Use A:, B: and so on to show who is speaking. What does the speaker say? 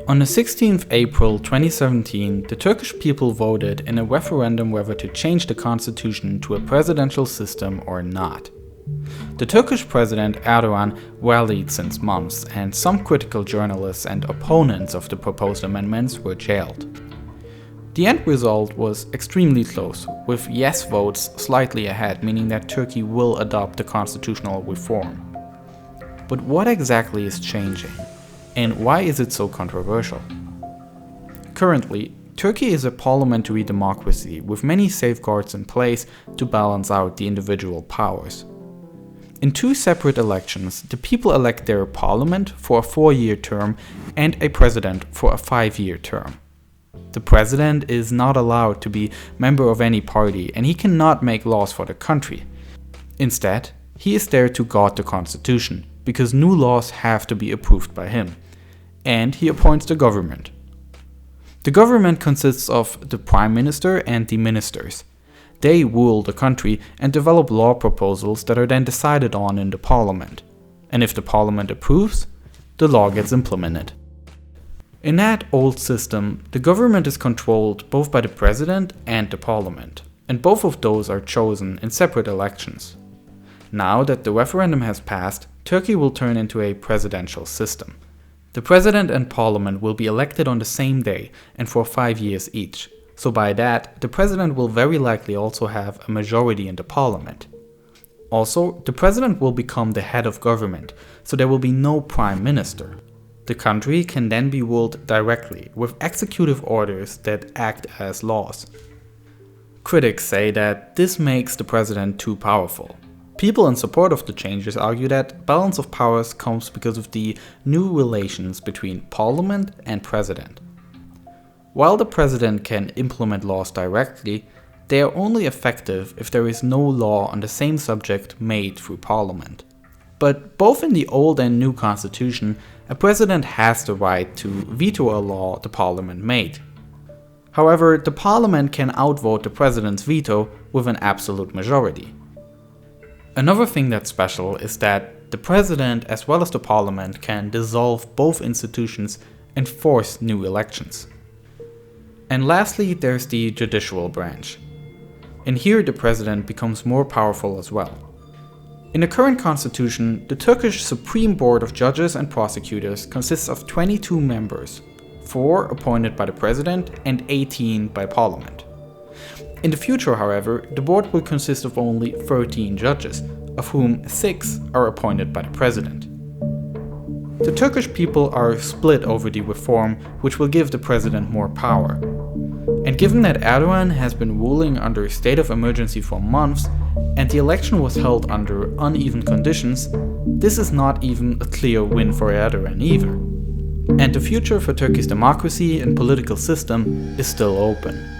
A: On the 16th April 2017, the Turkish people voted in a referendum whether to change the constitution to a presidential system or not. The Turkish president Erdogan rallied since months, and some critical journalists and opponents of the proposed amendments were jailed. The end result was extremely close, with yes votes slightly ahead, meaning that Turkey will adopt the constitutional reform. But what exactly is changing? And why is it so controversial? Currently, Turkey is a parliamentary democracy with many safeguards in place to balance out the individual powers. In two separate elections, the people elect their parliament for a 4-year term and a president for a 5-year term. The president is not allowed to be member of any party, and he cannot make laws for the country. Instead, he is there to guard the constitution, because new laws have to be approved by him. And he appoints the government. The government consists of the prime minister and the ministers. They rule the country and develop law proposals that are then decided on in the parliament. And if the parliament approves, the law gets implemented. In that old system, the government is controlled both by the president and the parliament, and both of those are chosen in separate elections. Now that the referendum has passed, Turkey will turn into a presidential system. The president and parliament will be elected on the same day and for 5 years each, so by that, the president will very likely also have a majority in the parliament. Also, the president will become the head of government, so there will be no prime minister. The country can then be ruled directly, with executive orders that act as laws. Critics say that this makes the president too powerful. People in support of the changes argue that balance of powers comes because of the new relations between parliament and president. While the president can implement laws directly, they are only effective if there is no law on the same subject made through parliament. But both in the old and new constitution, a president has the right to veto a law the parliament made. However, the parliament can outvote the president's veto with an absolute majority. Another thing that's special is that the president as well as the parliament can dissolve both institutions and force new elections. And lastly, there's the judicial branch. And here the president becomes more powerful as well. In the current constitution, the Turkish Supreme Board of Judges and Prosecutors consists of 22 members, 4 appointed by the president and 18 by parliament. In the future, however, the board will consist of only 13 judges, of whom 6 are appointed by the president. The Turkish people are split over the reform, which will give the president more power. And given that Erdogan has been ruling under a state of emergency for months, and the election was held under uneven conditions, this is not even a clear win for Erdogan either. And the future for Turkey's democracy and political system is still open.